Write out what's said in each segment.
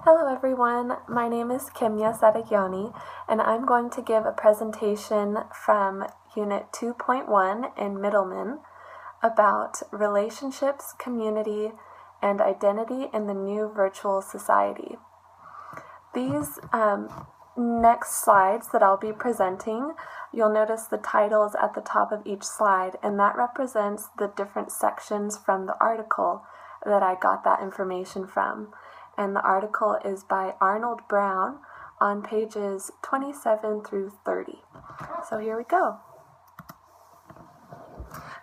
Hello everyone, my name is Kimya Sadagyani, and I'm going to give a presentation from Unit 2.1 in Mittleman about relationships, community, and identity in the new virtual society. These next slides that I'll be presenting, you'll notice the titles at the top of each slide, and that represents the different sections from the article that I got that information from. And the article is by Arnold Brown on pages 27 through 30. So here we go.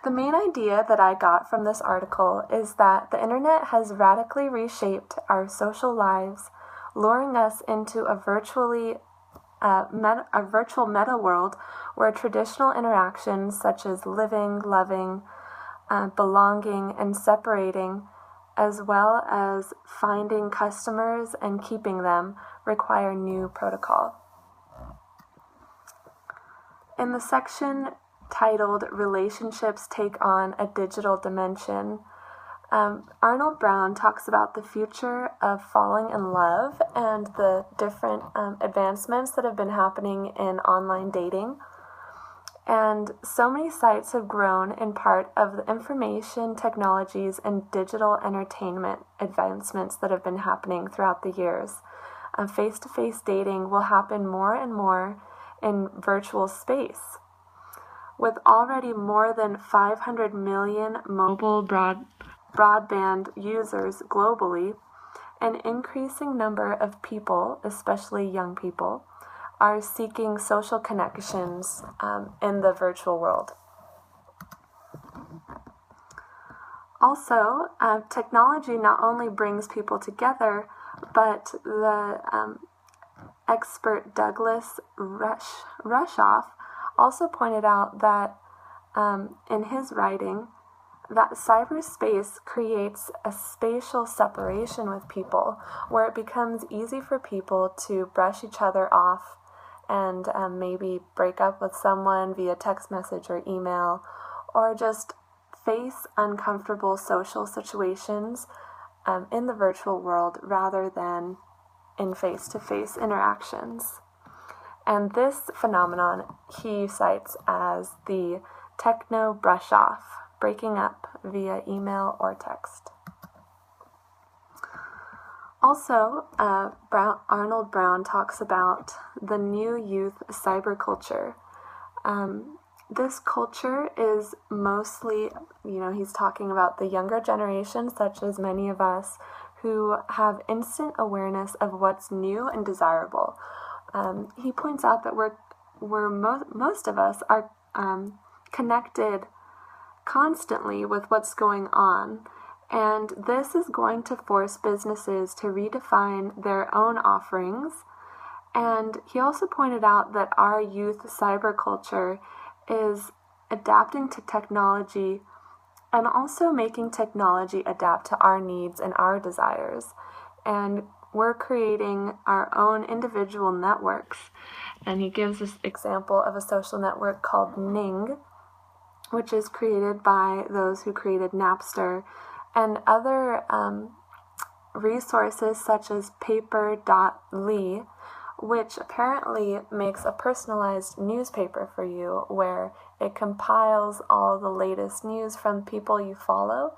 The main idea that I got from this article is that the internet has radically reshaped our social lives, luring us into a virtual meta world where traditional interactions such as living, loving, belonging, and separating, as well as finding customers and keeping them, require new protocol. In the section titled Relationships Take on a Digital Dimension, Arnold Brown talks about the future of falling in love and the different advancements that have been happening in online dating. And so many sites have grown in part of the information technologies and digital entertainment advancements that have been happening throughout the years. Face-to-face dating will happen more and more in virtual space. With already more than 500 million mobile broadband users globally, an increasing number of people, especially young people, are seeking social connections in the virtual world. Also, technology not only brings people together, but the expert Douglas Rushoff also pointed out that in his writing, that cyberspace creates a spatial separation with people where it becomes easy for people to brush each other off and maybe break up with someone via text message or email, or just face uncomfortable social situations in the virtual world rather than in face-to-face interactions. And this phenomenon he cites as the techno brush-off, breaking up via email or text. Also, Arnold Brown talks about the new youth cyberculture. This culture is mostly, he's talking about the younger generation, such as many of us, who have instant awareness of what's new and desirable. He points out that most of us are connected constantly with what's going on. And this is going to force businesses to redefine their own offerings. And he also pointed out that our youth cyberculture is adapting to technology and also making technology adapt to our needs and our desires. And we're creating our own individual networks. And he gives this example of a social network called Ning, which is created by those who created Napster, and other resources such as paper.ly, which apparently makes a personalized newspaper for you where it compiles all the latest news from people you follow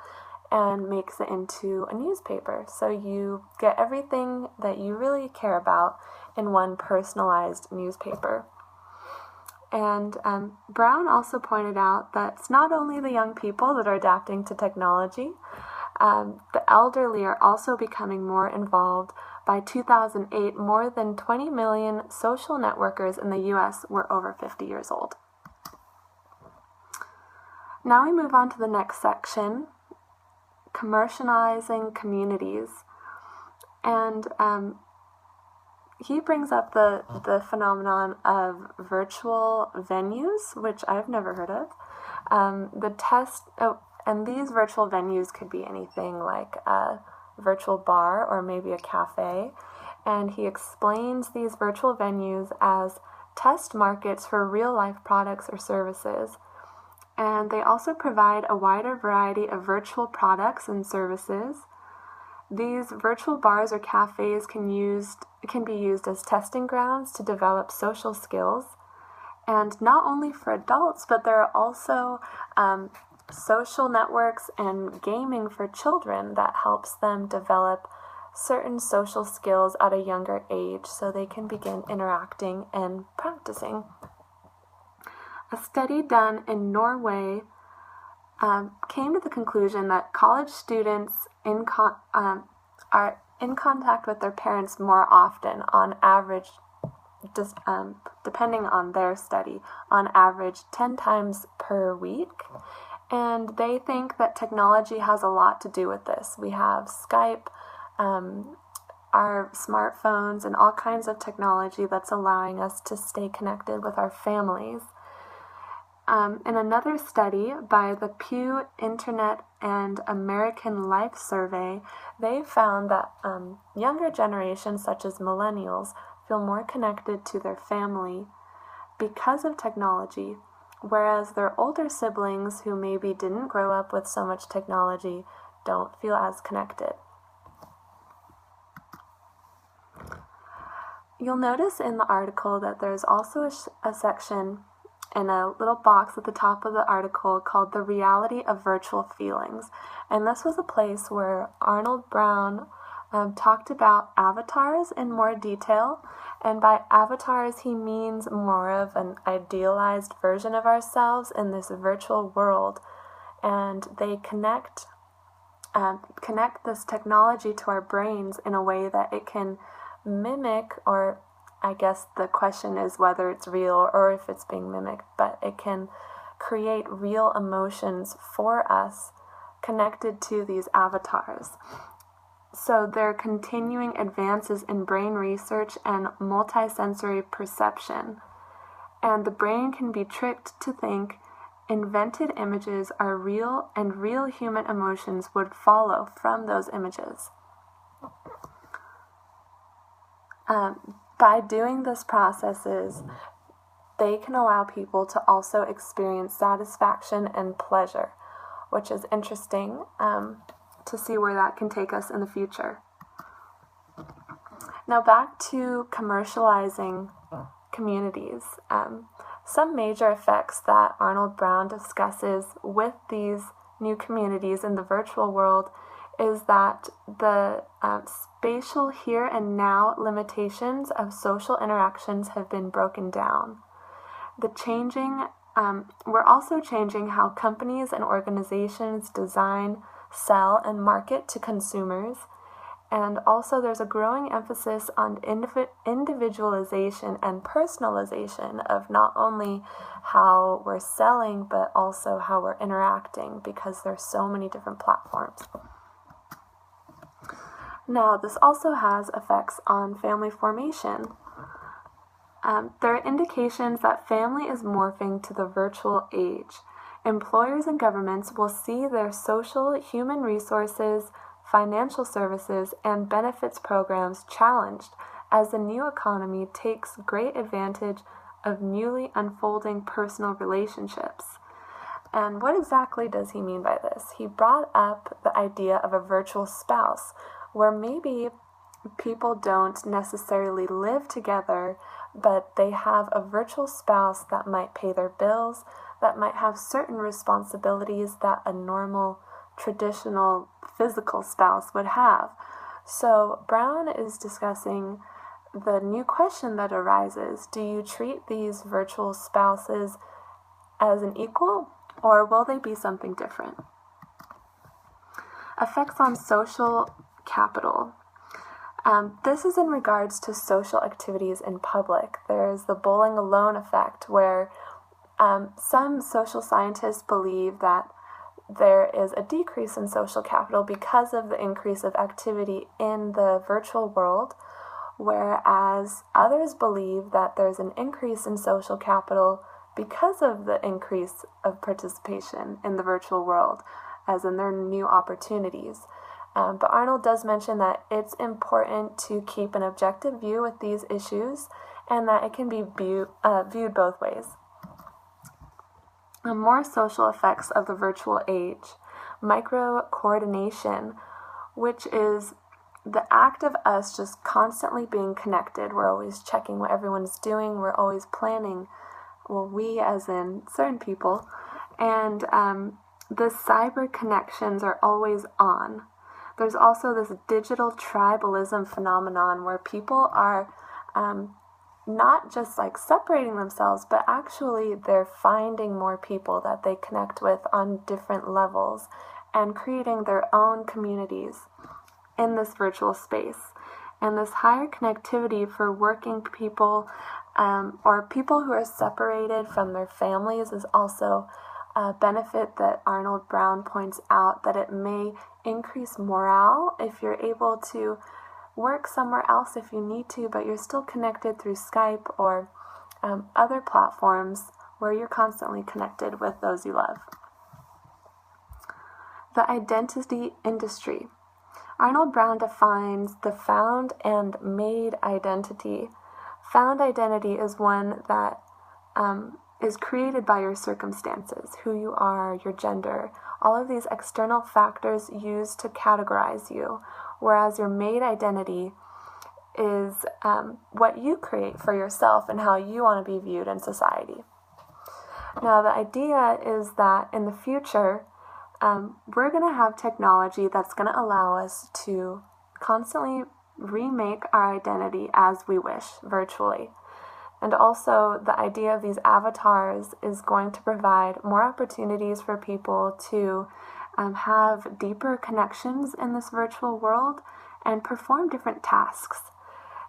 and makes it into a newspaper. So you get everything that you really care about in one personalized newspaper. And Brown also pointed out that it's not only the young people that are adapting to technology, the elderly are also becoming more involved. By 2008, more than 20 million social networkers in the U.S. were over 50 years old. Now we move on to the next section, commercializing communities. And he brings up the phenomenon of virtual venues, which I've never heard of. And these virtual venues could be anything like a virtual bar or maybe a cafe. And he explains these virtual venues as test markets for real-life products or services. And they also provide a wider variety of virtual products and services. These virtual bars or cafes can be used as testing grounds to develop social skills, and not only for adults, but there are also social networks and gaming for children that helps them develop certain social skills at a younger age so they can begin interacting and practicing. A study done in Norway came to the conclusion that college students are in contact with their parents more often, on average, just depending on their study, on average 10 times per week. And they think that technology has a lot to do with this. We have Skype, our smartphones, and all kinds of technology that's allowing us to stay connected with our families. In another study by the Pew Internet and American Life Survey, they found that younger generations, such as millennials, feel more connected to their family because of technology, whereas their older siblings who maybe didn't grow up with so much technology don't feel as connected. You'll notice in the article that there's also a section in a little box at the top of the article called The Reality of Virtual Feelings. And this was a place where Arnold Brown talked about avatars in more detail. And by avatars, he means more of an idealized version of ourselves in this virtual world. And they connect this technology to our brains in a way that it can mimic, or I guess the question is whether it's real or if it's being mimicked, but it can create real emotions for us connected to these avatars. So there are continuing advances in brain research and multisensory perception, and the brain can be tricked to think invented images are real and real human emotions would follow from those images. By doing this processes, they can allow people to also experience satisfaction and pleasure, which is interesting to see where that can take us in the future. Now back to commercializing communities. Some major effects that Arnold Brown discusses with these new communities in the virtual world is that the spatial here and now limitations of social interactions have been broken down. We're also changing how companies and organizations design, sell, and market to consumers. And also there's a growing emphasis on individualization and personalization of not only how we're selling, but also how we're interacting, because there's so many different platforms. Now, this also has effects on family formation. There are indications that family is morphing to the virtual age. Employers and governments will see their social, human resources, financial services, and benefits programs challenged as the new economy takes great advantage of newly unfolding personal relationships. And what exactly does he mean by this? He brought up the idea of a virtual spouse, where maybe people don't necessarily live together, but they have a virtual spouse that might pay their bills, that might have certain responsibilities that a normal, traditional, physical spouse would have. So Brown is discussing the new question that arises. Do you treat these virtual spouses as an equal, or will they be something different? Effects on social capital. This is in regards to social activities in public. There's the bowling alone effect, where some social scientists believe that there is a decrease in social capital because of the increase of activity in the virtual world, whereas others believe that there's an increase in social capital because of the increase of participation in the virtual world, as in their new opportunities. But Arnold does mention that it's important to keep an objective view with these issues, and that it can be viewed both ways. More social effects of the virtual age. Micro-coordination, which is the act of us just constantly being connected, we're always checking what everyone's doing, we're always planning, well, we as in certain people, and the cyber connections are always on. There's also this digital tribalism phenomenon where people are not just like separating themselves, but actually they're finding more people that they connect with on different levels and creating their own communities in this virtual space. And this higher connectivity for working people or people who are separated from their families is also a benefit that Arnold Brown points out, that it may increase morale if you're able to work somewhere else if you need to, but you're still connected through Skype or other platforms where you're constantly connected with those you love. The identity industry. Arnold Brown defines the found and made identity. Found identity is one that is created by your circumstances, who you are, your gender, all of these external factors used to categorize you, whereas your made identity is what you create for yourself and how you want to be viewed in society. Now, the idea is that in the future, we're going to have technology that's going to allow us to constantly remake our identity as we wish virtually. And also, the idea of these avatars is going to provide more opportunities for people to have deeper connections in this virtual world and perform different tasks.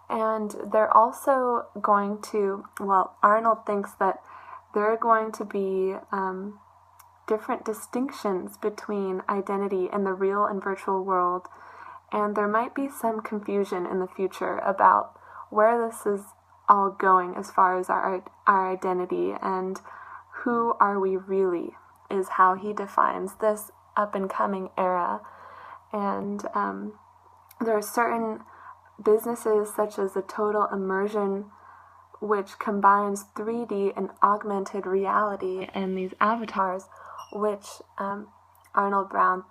And they're also going to, well, Arnold thinks that there are going to be different distinctions between identity in the real and virtual world, and there might be some confusion in the future about where this is all going as far as our identity and who are we really, is how he defines this up-and-coming era. And there are certain businesses such as the Total Immersion, which combines 3D and augmented reality and these avatars, which Arnold Brown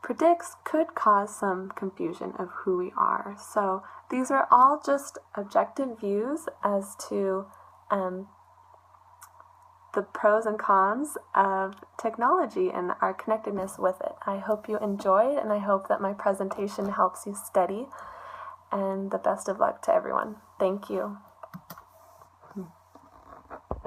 predicts could cause some confusion of who we are. So these are all just objective views as to the pros and cons of technology and our connectedness with it. I hope you enjoyed, and I hope that my presentation helps you study, and the best of luck to everyone. Thank you.